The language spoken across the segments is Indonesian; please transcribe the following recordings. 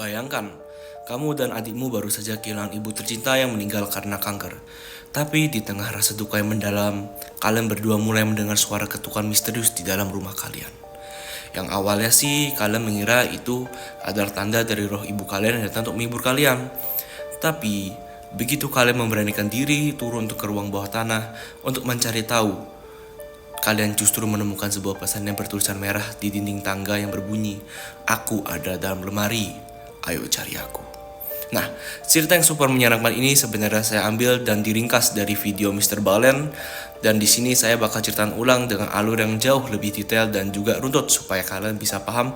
Bayangkan, kamu dan adikmu baru saja kehilangan ibu tercinta yang meninggal karena kanker. Tapi di tengah rasa duka yang mendalam, kalian berdua mulai mendengar suara ketukan misterius di dalam rumah kalian. Yang awalnya sih kalian mengira itu adalah tanda dari roh ibu kalian yang datang untuk menghibur kalian. Tapi begitu kalian memberanikan diri turun untuk ke ruang bawah tanah untuk mencari tahu, kalian justru menemukan sebuah pesan yang bertulisan merah di dinding tangga yang berbunyi, "Aku ada dalam lemari, ayo cari aku." Nah, cerita yang super menyenangkan ini sebenarnya saya ambil dan diringkas dari video Mr. Balen, dan di sini saya bakal ceritain ulang dengan alur yang jauh lebih detail dan juga runtut supaya kalian bisa paham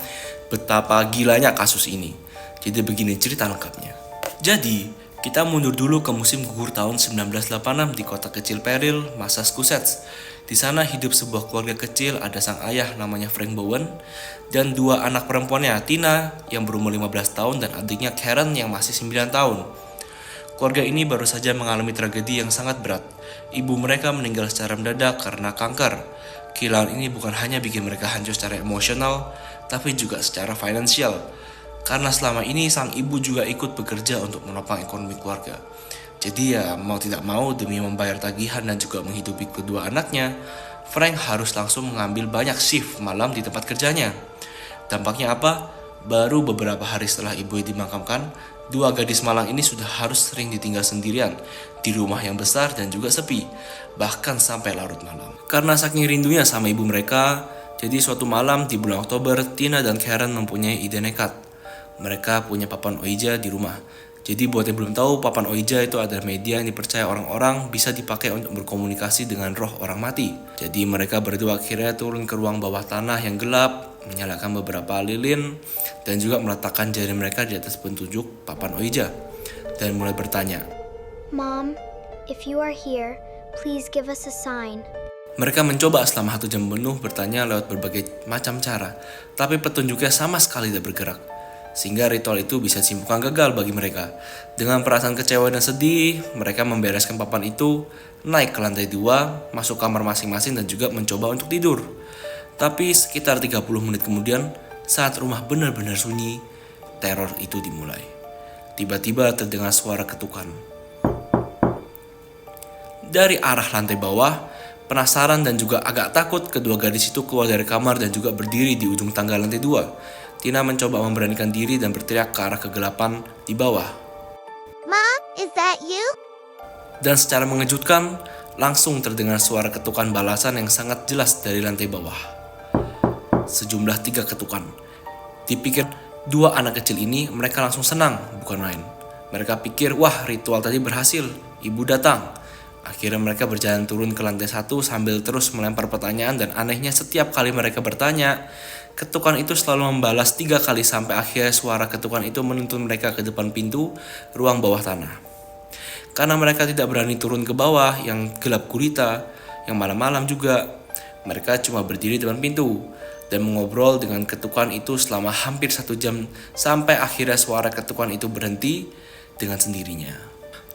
betapa gilanya kasus ini. Jadi begini cerita lengkapnya. Jadi, kita mundur dulu ke musim gugur tahun 1986 di kota kecil Peril, Massachusetts. Di sana hidup sebuah keluarga kecil, ada sang ayah namanya Frank Bowen dan dua anak perempuannya, Tina yang berumur 15 tahun dan adiknya Karen yang masih 9 tahun. Keluarga ini baru saja mengalami tragedi yang sangat berat. Ibu mereka meninggal secara mendadak karena kanker. Kehilangan ini bukan hanya bikin mereka hancur secara emosional, tapi juga secara finansial. Karena selama ini sang ibu juga ikut bekerja untuk menopang ekonomi keluarga. Jadi ya mau tidak mau demi membayar tagihan dan juga menghidupi kedua anaknya, Frank harus langsung mengambil banyak shift malam di tempat kerjanya. Dampaknya apa? Baru beberapa hari setelah ibu dimakamkan, dua gadis malang ini sudah harus sering ditinggal sendirian di rumah yang besar dan juga sepi, bahkan sampai larut malam. Karena saking rindunya sama ibu mereka, jadi suatu malam di bulan Oktober, Tina dan Karen mempunyai ide nekat. Mereka punya papan Ouija di rumah. Jadi buat yang belum tahu, papan Ouija itu adalah media yang dipercaya orang-orang bisa dipakai untuk berkomunikasi dengan roh orang mati. Jadi mereka berdua akhirnya turun ke ruang bawah tanah yang gelap, menyalakan beberapa lilin, dan juga meletakkan jari mereka di atas petunjuk papan Ouija. Dan mulai bertanya, Mom, if you are here, please give us a sign. mereka mencoba selama 1 jam penuh bertanya lewat berbagai macam cara, tapi petunjuknya sama sekali tidak bergerak. Sehingga ritual itu bisa disimpulkan gagal bagi mereka. Dengan perasaan kecewa dan sedih, mereka membereskan papan itu, naik ke lantai 2, masuk kamar masing-masing dan juga mencoba untuk tidur. Tapi sekitar 30 menit kemudian, saat rumah benar-benar sunyi, teror itu dimulai. Tiba-tiba terdengar suara ketukan. Dari arah lantai bawah, penasaran dan juga agak takut, kedua gadis itu keluar dari kamar dan juga berdiri di ujung tangga lantai 2. Tina mencoba memberanikan diri dan berteriak ke arah kegelapan di bawah. Mom, is that you? Dan secara mengejutkan, langsung terdengar suara ketukan balasan yang sangat jelas dari lantai bawah. Sejumlah 3 ketukan. Dipikir dua anak kecil ini, mereka langsung senang, bukan main. Mereka pikir, wah ritual tadi berhasil, ibu datang. Akhirnya mereka berjalan turun ke lantai 1 sambil terus melempar pertanyaan, dan anehnya setiap kali mereka bertanya, ketukan itu selalu membalas 3 kali sampai akhirnya suara ketukan itu menuntun mereka ke depan pintu ruang bawah tanah. Karena mereka tidak berani turun ke bawah yang gelap gulita, yang malam-malam juga, mereka cuma berdiri depan pintu dan mengobrol dengan ketukan itu selama hampir 1 jam sampai akhirnya suara ketukan itu berhenti dengan sendirinya.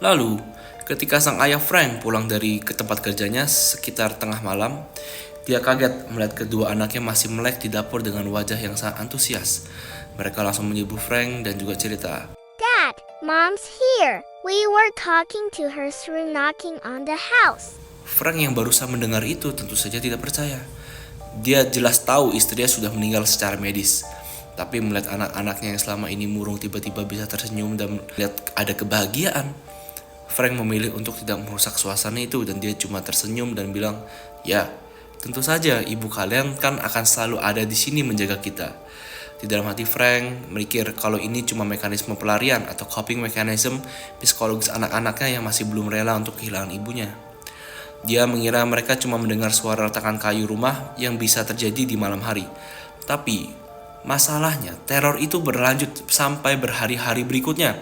Lalu, ketika sang ayah Frank pulang dari ke tempat kerjanya sekitar tengah malam, dia kaget melihat kedua anaknya masih melek di dapur dengan wajah yang sangat antusias. Mereka langsung menyebut Frank dan juga cerita. Dad, Mom's here. We were talking to her through knocking on the house. Frank yang barusan mendengar itu tentu saja tidak percaya. Dia jelas tahu istrinya sudah meninggal secara medis. Tapi melihat anak-anaknya yang selama ini murung tiba-tiba bisa tersenyum dan melihat ada kebahagiaan, Frank memilih untuk tidak merusak suasana itu dan dia cuma tersenyum dan bilang, "Ya, tentu saja ibu kalian kan akan selalu ada di sini menjaga kita." Di dalam hati Frank mikir kalau ini cuma mekanisme pelarian atau coping mechanism psikologis anak-anaknya yang masih belum rela untuk kehilangan ibunya. Dia mengira mereka cuma mendengar suara retakan kayu rumah yang bisa terjadi di malam hari. Tapi masalahnya teror itu berlanjut sampai berhari-hari berikutnya.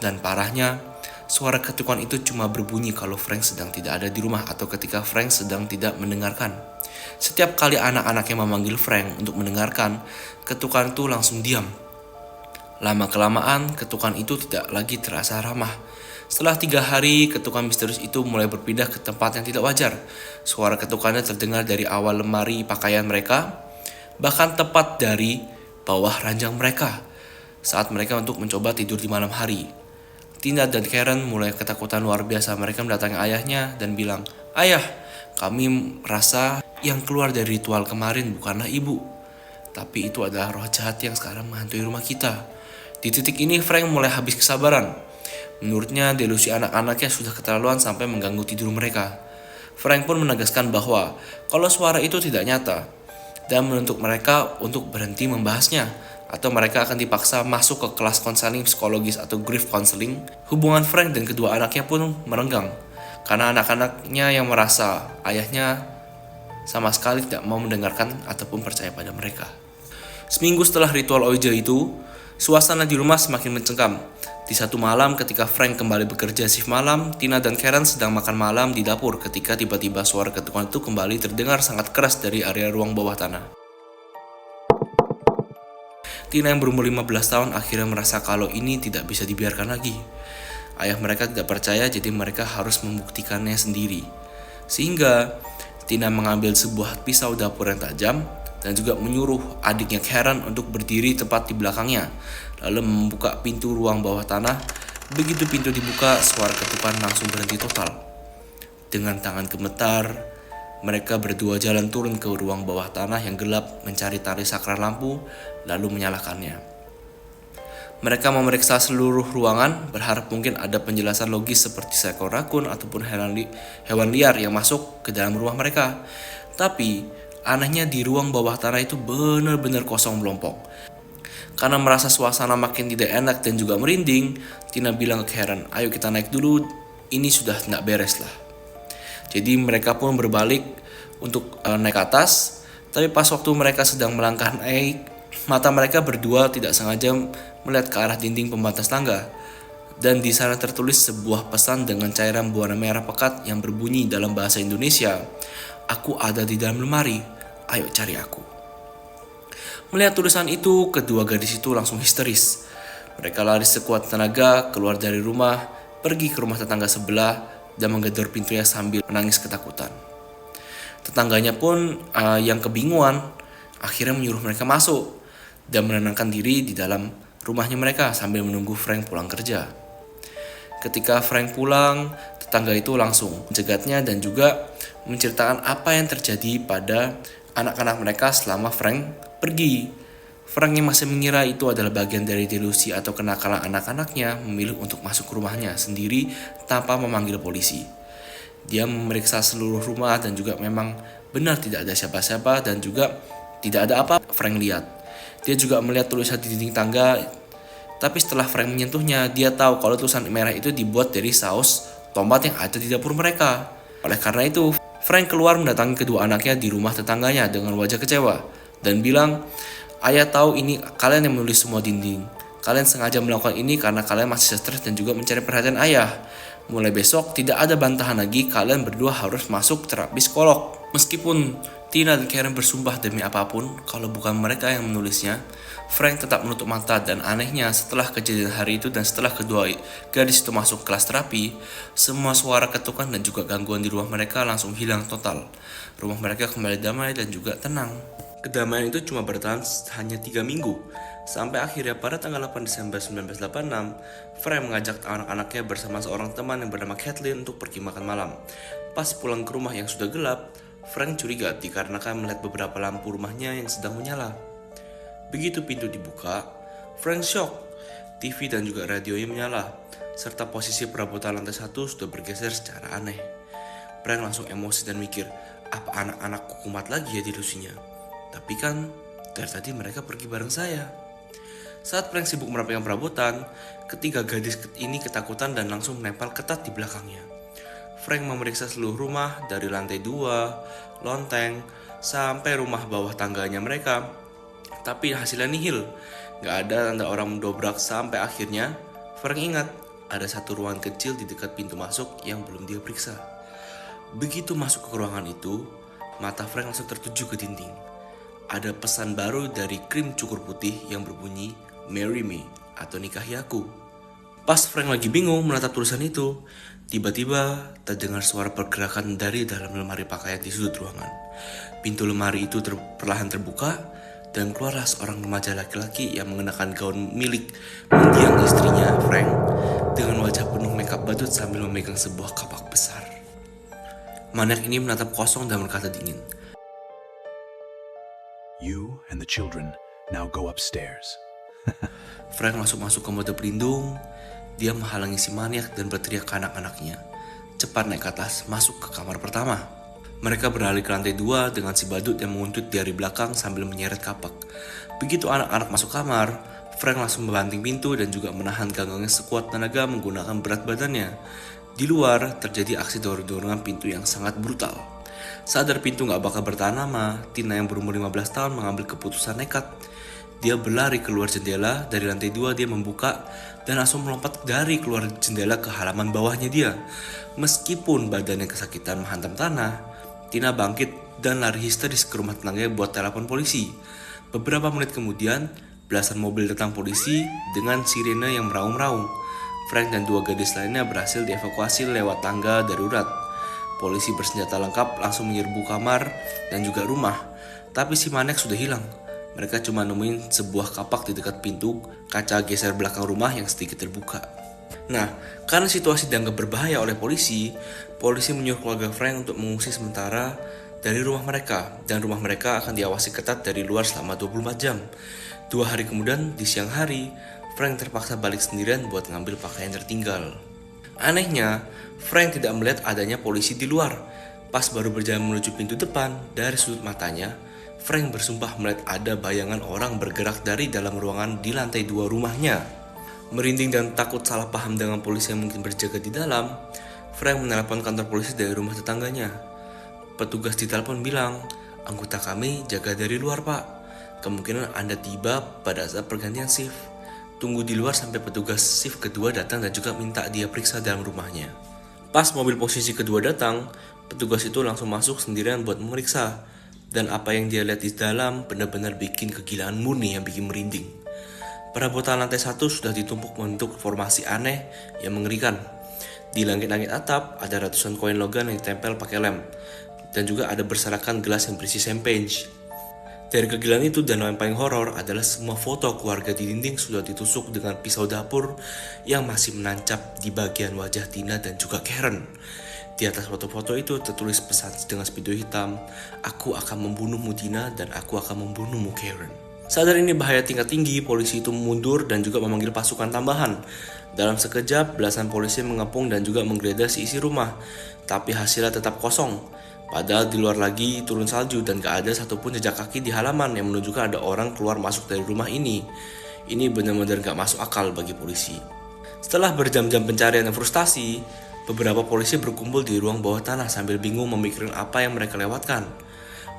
Dan parahnya, suara ketukan itu cuma berbunyi kalau Frank sedang tidak ada di rumah atau ketika Frank sedang tidak mendengarkan. Setiap kali anak-anaknya memanggil Frank untuk mendengarkan, ketukan itu langsung diam. Lama-kelamaan, ketukan itu tidak lagi terasa ramah. Setelah 3 hari, ketukan misterius itu mulai berpindah ke tempat yang tidak wajar. Suara ketukannya terdengar dari awal lemari pakaian mereka, bahkan tepat dari bawah ranjang mereka. saat mereka untuk mencoba tidur di malam hari. Tina dan Karen mulai ketakutan luar biasa. Mereka mendatangi ayahnya dan bilang, "Ayah, kami merasa yang keluar dari ritual kemarin bukanlah ibu, tapi itu adalah roh jahat yang sekarang menghantui rumah kita." Di titik ini Frank mulai habis kesabaran. Menurutnya delusi anak-anaknya sudah keterlaluan sampai mengganggu tidur mereka. Frank pun menegaskan bahwa kalau suara itu tidak nyata dan menuntut mereka untuk berhenti membahasnya, atau mereka akan dipaksa masuk ke kelas konseling psikologis atau grief counseling. Hubungan Frank dan kedua anaknya pun merenggang karena anak-anaknya yang merasa ayahnya sama sekali tidak mau mendengarkan ataupun percaya pada mereka. Seminggu setelah ritual Ouija itu, suasana di rumah semakin mencekam. Di satu malam ketika Frank kembali bekerja shift malam, Tina dan Karen sedang makan malam di dapur ketika tiba-tiba suara ketukan itu kembali terdengar sangat keras dari area ruang bawah tanah. Tina yang berumur 15 tahun akhirnya merasa kalau ini tidak bisa dibiarkan lagi. Ayah mereka tidak percaya, jadi mereka harus membuktikannya sendiri. Sehingga Tina mengambil sebuah pisau dapur yang tajam dan juga menyuruh adiknya Karen untuk berdiri tepat di belakangnya, lalu membuka pintu ruang bawah tanah. Begitu pintu dibuka, suara ketukan langsung berhenti total. Dengan tangan gemetar, mereka berdua jalan turun ke ruang bawah tanah yang gelap mencari tali saklar lampu, lalu menyalakannya. Mereka memeriksa seluruh ruangan, berharap mungkin ada penjelasan logis seperti seekor rakun ataupun hewan liar yang masuk ke dalam rumah mereka. Tapi anehnya di ruang bawah tanah itu benar-benar kosong melompong. Karena merasa suasana makin tidak enak dan juga merinding, Tina bilang ke Karen, "Ayo kita naik dulu, ini sudah tidak beres lah." Jadi mereka pun berbalik untuk naik ke atas. Tapi pas waktu mereka sedang melangkah naik, mata mereka berdua tidak sengaja melihat ke arah dinding pembatas tangga. Dan di sana tertulis sebuah pesan dengan cairan berwarna merah pekat yang berbunyi dalam bahasa Indonesia, "Aku ada di dalam lemari, ayo cari aku." Melihat tulisan itu, kedua gadis itu langsung histeris. Mereka lari sekuat tenaga keluar dari rumah, pergi ke rumah tetangga sebelah, dan menggedor pintunya sambil menangis ketakutan. Tetangganya pun yang kebingungan akhirnya menyuruh mereka masuk dan menenangkan diri di dalam rumahnya mereka sambil menunggu Frank pulang kerja. Ketika Frank pulang, tetangga itu langsung mencegatnya dan juga menceritakan apa yang terjadi pada anak-anak mereka selama Frank pergi. Frank yang masih mengira itu adalah bagian dari delusi atau kenakalan anak-anaknya memilih untuk masuk ke rumahnya sendiri tanpa memanggil polisi. Dia memeriksa seluruh rumah dan juga memang benar tidak ada siapa-siapa dan juga tidak ada apa Frank lihat. Dia juga melihat tulisan di dinding tangga, tapi setelah Frank menyentuhnya, dia tahu kalau tulisan merah itu dibuat dari saus tomat yang ada di dapur mereka. Oleh karena itu, Frank keluar mendatangi kedua anaknya di rumah tetangganya dengan wajah kecewa dan bilang, "Ayah tahu ini kalian yang menulis semua dinding. Kalian sengaja melakukan ini karena kalian masih stres dan juga mencari perhatian ayah. Mulai besok tidak ada bantahan lagi, kalian berdua harus masuk terapi psikolog." Meskipun Tina dan Karen bersumpah demi apapun kalau bukan mereka yang menulisnya, Frank tetap menutup mata dan anehnya setelah kejadian hari itu dan setelah kedua gadis itu masuk kelas terapi, semua suara ketukan dan juga gangguan di rumah mereka langsung hilang total. Rumah mereka kembali damai dan juga tenang. Kedamaian itu cuma bertahan hanya 3 minggu, sampai akhirnya pada tanggal 8 Desember 1986, Frank mengajak anak-anaknya bersama seorang teman yang bernama Kathleen untuk pergi makan malam. Pas pulang ke rumah yang sudah gelap, Frank curiga dikarenakan melihat beberapa lampu rumahnya yang sedang menyala. Begitu pintu dibuka, Frank shock. TV dan juga radionya menyala, serta posisi perabotan lantai 1 sudah bergeser secara aneh. Frank langsung emosi dan mikir, apa anak-anakku kumat lagi ya delusinya? Tapi kan dari tadi mereka pergi bareng saya. Saat Frank sibuk merapikan perabotan, ketiga gadis ini ketakutan dan langsung menempel ketat di belakangnya. Frank memeriksa seluruh rumah dari lantai 2, lonteng, sampai rumah bawah tangganya mereka. Tapi hasilnya nihil, gak ada tanda orang mendobrak sampai akhirnya Frank ingat ada satu ruangan kecil di dekat pintu masuk yang belum dia periksa. Begitu masuk ke ruangan itu, mata Frank langsung tertuju ke dinding. Ada pesan baru dari krim cukur putih yang berbunyi "Marry me" atau nikahi aku. Pas Frank lagi bingung menatap tulisan itu, tiba-tiba terdengar suara pergerakan dari dalam lemari pakaian di sudut ruangan. Pintu lemari itu perlahan terbuka dan keluarlah seorang remaja laki-laki yang mengenakan gaun milik mendiang istrinya, Frank, dengan wajah penuh makeup badut sambil memegang sebuah kapak besar. Maniak ini menatap kosong dan berkata dingin, You and the children now go upstairs. Frank langsung masuk ke mode pelindung. Dia menghalangi si maniak dan berteriak ke anak-anaknya, cepat naik ke atas, masuk ke kamar pertama. Mereka beralih ke lantai 2 dengan si badut yang menguntut dari belakang sambil menyeret kapak. Begitu anak-anak masuk kamar, Frank langsung membanting pintu dan juga menahan ganggannya sekuat tenaga menggunakan berat badannya. Di luar terjadi aksi dorong-dorongan pintu yang sangat brutal. Sadar pintu gak bakal bertahan lama, Tina yang berumur 15 tahun mengambil keputusan nekat. Dia berlari keluar jendela, dari lantai 2 dia membuka dan langsung melompat dari keluar jendela ke halaman bawahnya dia. Meskipun badannya kesakitan menghantam tanah, Tina bangkit dan lari histeris ke rumah tetangganya buat telepon polisi. Beberapa menit kemudian, belasan mobil datang polisi dengan sirene yang meraung-raung. Frank dan 2 gadis lainnya berhasil dievakuasi lewat tangga darurat. Polisi bersenjata lengkap langsung menyerbu kamar dan juga rumah. Tapi si maniak sudah hilang. Mereka cuma nemuin sebuah kapak di dekat pintu kaca geser belakang rumah yang sedikit terbuka. Nah, karena situasi dianggap berbahaya oleh polisi menyuruh keluarga Frank untuk mengungsi sementara dari rumah mereka, dan rumah mereka akan diawasi ketat dari luar selama 24 jam. 2 hari kemudian, di siang hari, Frank terpaksa balik sendirian buat ngambil pakaian tertinggal. Anehnya, Frank tidak melihat adanya polisi di luar. Pas baru berjalan menuju pintu depan, dari sudut matanya, Frank bersumpah melihat ada bayangan orang bergerak dari dalam ruangan di lantai 2 rumahnya. Merinding dan takut salah paham dengan polisi yang mungkin berjaga di dalam, Frank menelepon kantor polisi dari rumah tetangganya. Petugas di telepon bilang, anggota kami jaga dari luar pak. Kemungkinan Anda tiba pada saat pergantian shift. Tunggu di luar sampai petugas shift kedua datang dan juga minta dia periksa dalam rumahnya. Pas mobil posisi kedua datang, petugas itu langsung masuk sendirian buat memeriksa. Dan apa yang dia lihat di dalam benar-benar bikin kegilaan murni yang bikin merinding. Perabotan lantai 1 sudah ditumpuk membentuk formasi aneh yang mengerikan. Di langit-langit atap ada ratusan koin logam yang ditempel pakai lem. Dan juga ada berserakan gelas yang berisi champagne. Dari kegilaan itu dan yang paling horor adalah semua foto keluarga di dinding sudah ditusuk dengan pisau dapur yang masih menancap di bagian wajah Tina dan juga Karen. Di atas foto-foto itu tertulis pesan dengan spidol hitam, aku akan membunuhmu Tina dan aku akan membunuhmu Karen. Sadar ini bahaya tingkat tinggi, polisi itu mundur dan juga memanggil pasukan tambahan. Dalam sekejap, belasan polisi mengepung dan juga menggeledah isi rumah, tapi hasilnya tetap kosong. Padahal di luar lagi turun salju dan gak ada satupun jejak kaki di halaman yang menunjukkan ada orang keluar masuk dari rumah ini. Ini benar-benar gak masuk akal bagi polisi. Setelah berjam-jam pencarian dan frustasi, beberapa polisi berkumpul di ruang bawah tanah sambil bingung memikirkan apa yang mereka lewatkan.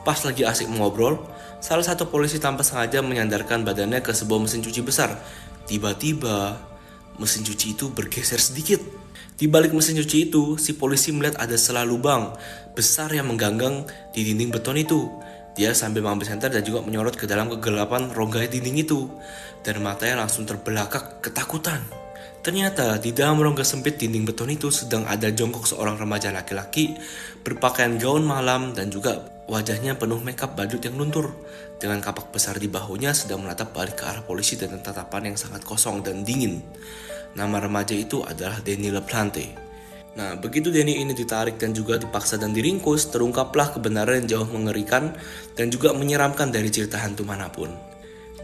Pas lagi asik mengobrol, salah satu polisi tanpa sengaja menyandarkan badannya ke sebuah mesin cuci besar. Tiba-tiba, mesin cuci itu bergeser sedikit. Di balik mesin cuci itu, si polisi melihat ada selah lubang besar yang mengganggang di dinding beton itu. Dia sambil mengambil senter dan juga menyorot ke dalam kegelapan rongga dinding itu. Dan matanya langsung terbelakang ketakutan. Ternyata di dalam rongga sempit dinding beton itu sedang ada jongkok seorang remaja laki-laki berpakaian gaun malam dan juga wajahnya penuh makeup badut yang luntur. Dengan kapak besar di bahunya sedang menatap balik ke arah polisi dengan tatapan yang sangat kosong dan dingin. Nama remaja itu adalah Danny LaPlante. Nah, begitu Danny ini ditarik dan juga dipaksa dan diringkus, terungkaplah kebenaran yang jauh mengerikan dan juga menyeramkan dari cerita hantu manapun.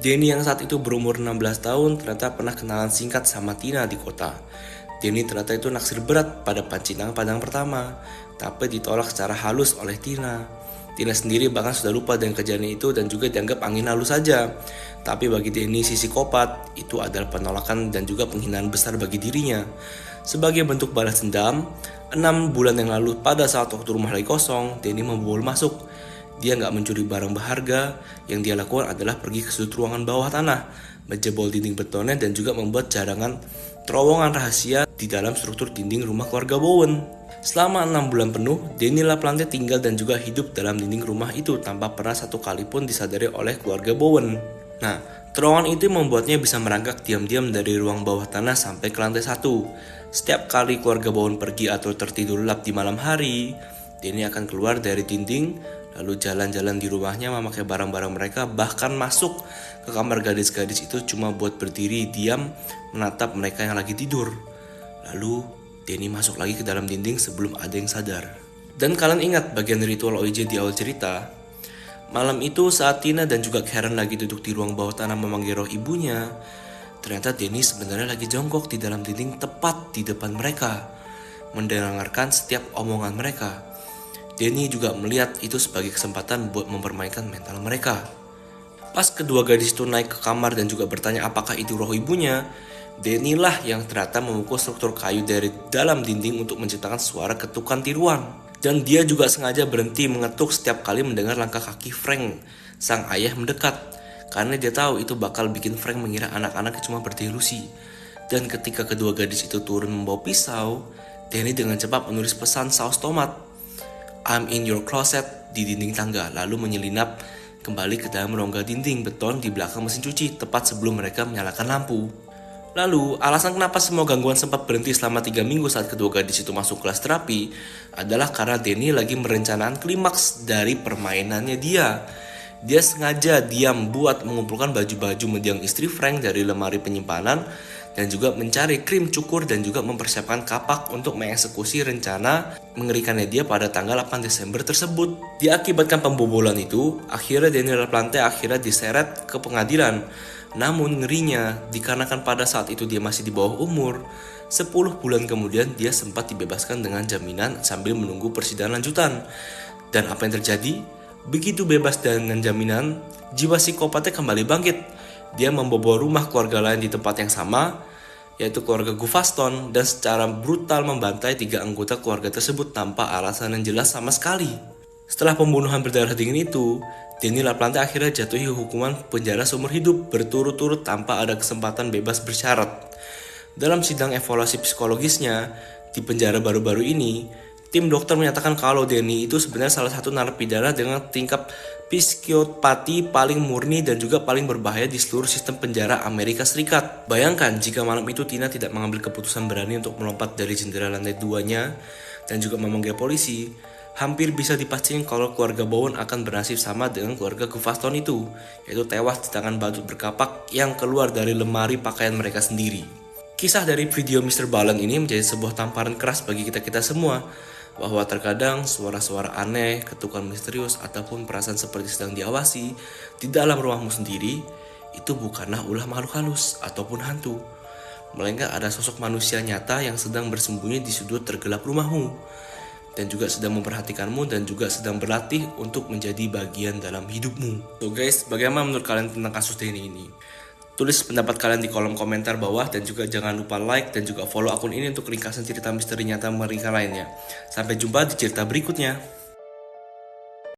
Danny yang saat itu berumur 16 tahun ternyata pernah kenalan singkat sama Tina di kota. Danny ternyata itu naksir berat pada pancinang padang pertama, tapi ditolak secara halus oleh Tina. Tina sendiri bahkan sudah lupa dengan kejadian itu dan juga dianggap angin lalu saja. Tapi bagi Danny si psikopat, itu adalah penolakan dan juga penghinaan besar bagi dirinya. Sebagai bentuk balas dendam, 6 bulan yang lalu pada saat waktu rumah lagi kosong, Danny membobol masuk. Dia nggak mencuri barang berharga, yang dia lakukan adalah pergi ke sudut ruangan bawah tanah, menjebol dinding betonnya dan juga membuat jarangan terowongan rahasia di dalam struktur dinding rumah keluarga Bowen. Selama 6 bulan penuh, Danny LaPlante tinggal dan juga hidup dalam dinding rumah itu tanpa pernah satu kali pun disadari oleh keluarga Bowen. Nah, terowongan itu membuatnya bisa merangkak diam-diam dari ruang bawah tanah sampai ke lantai 1. Setiap kali keluarga Bowen pergi atau tertidur lelap di malam hari, Danny akan keluar dari dinding, lalu jalan-jalan di rumahnya memakai barang-barang mereka, bahkan masuk ke kamar gadis-gadis itu cuma buat berdiri diam menatap mereka yang lagi tidur. Lalu Danny masuk lagi ke dalam dinding sebelum ada yang sadar. Dan kalian ingat bagian ritual OJ di awal cerita? Malam itu saat Tina dan juga Karen lagi duduk di ruang bawah tanah memanggil roh ibunya, ternyata Danny sebenarnya lagi jongkok di dalam dinding tepat di depan mereka, mendengarkan setiap omongan mereka. Danny juga melihat itu sebagai kesempatan buat mempermainkan mental mereka. Pas kedua gadis itu naik ke kamar dan juga bertanya apakah itu roh ibunya, Danny lah yang ternyata memukul struktur kayu dari dalam dinding untuk menciptakan suara ketukan tiruan. Dan dia juga sengaja berhenti mengetuk setiap kali mendengar langkah kaki Frank, sang ayah mendekat. Karena dia tahu itu bakal bikin Frank mengira anak-anak cuma berdelusi. Dan ketika kedua gadis itu turun membawa pisau, Danny dengan cepat menulis pesan saus tomat, "I'm in your closet" di dinding tangga, lalu menyelinap kembali ke dalam rongga dinding beton di belakang mesin cuci tepat sebelum mereka menyalakan lampu. Lalu, alasan kenapa semua gangguan sempat berhenti selama 3 minggu saat kedua gadis itu masuk kelas terapi adalah karena Danny lagi merencanakan klimaks dari permainannya dia. Dia sengaja diam buat mengumpulkan baju-baju mendiang istri Frank dari lemari penyimpanan dan juga mencari krim cukur dan juga mempersiapkan kapak untuk mengeksekusi rencana mengerikannya dia pada tanggal 8 Desember tersebut. Diakibatkan pembobolan itu, akhirnya Daniel Plante akhirnya diseret ke pengadilan. Namun ngerinya, dikarenakan pada saat itu dia masih di bawah umur, 10 bulan kemudian dia sempat dibebaskan dengan jaminan sambil menunggu persidangan lanjutan. Dan apa yang terjadi? Begitu bebas dengan jaminan, jiwa psikopatnya kembali bangkit. Dia membobol rumah keluarga lain di tempat yang sama, yaitu keluarga Guvaston, dan secara brutal membantai 3 anggota keluarga tersebut tanpa alasan yang jelas sama sekali. Setelah pembunuhan berdarah dingin itu, Danny LaPlante akhirnya jatuhi hukuman penjara seumur hidup berturut-turut tanpa ada kesempatan bebas bersyarat. Dalam sidang evaluasi psikologisnya di penjara baru-baru ini, tim dokter menyatakan kalau Danny itu sebenarnya salah satu narapidana dengan tingkat psikopati paling murni dan juga paling berbahaya di seluruh sistem penjara Amerika Serikat. Bayangkan jika malam itu Tina tidak mengambil keputusan berani untuk melompat dari jendela lantai 2-nya dan juga memanggil polisi, hampir bisa dipastikan kalau keluarga Bowen akan bernasib sama dengan keluarga Guvaston itu, yaitu tewas di tangan batu berkapak yang keluar dari lemari pakaian mereka sendiri. Kisah dari video Mr. Ballen ini menjadi sebuah tamparan keras bagi kita-kita semua, bahwa terkadang suara-suara aneh, ketukan misterius, ataupun perasaan seperti sedang diawasi di dalam rumahmu sendiri, itu bukanlah ulah makhluk halus ataupun hantu, melainkan ada sosok manusia nyata yang sedang bersembunyi di sudut tergelap rumahmu, dan juga sedang memperhatikanmu dan juga sedang berlatih untuk menjadi bagian dalam hidupmu. So guys, bagaimana menurut kalian tentang kasus Danny ini? Tulis pendapat kalian di kolom komentar bawah dan juga jangan lupa like dan juga follow akun ini untuk ringkasan cerita misteri nyata mengerikan lainnya. Sampai jumpa di cerita berikutnya.